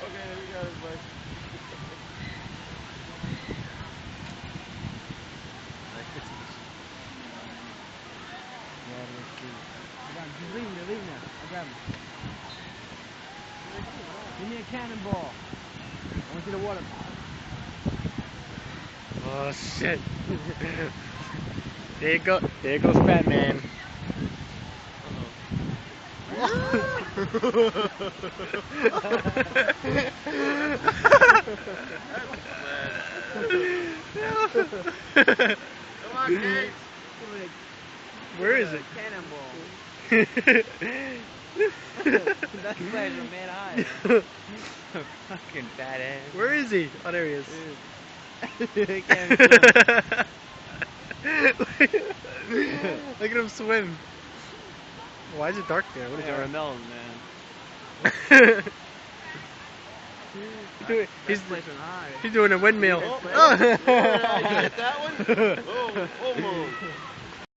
Okay, we got it, bud. Just leave him there, I'll grab him. Give me a cannonball. I want you to water park. Oh shit. There goes Batman. Come on, kids. Where is it? Cannonball. That's pleasure, man. High. Fucking fat ass. Where is he? Oh, there he is. He can't swim. Look at him swim. Why is it dark there? What is that? Melon, man. He's doing a windmill. Oh, yeah, you get that one? Oh, almost.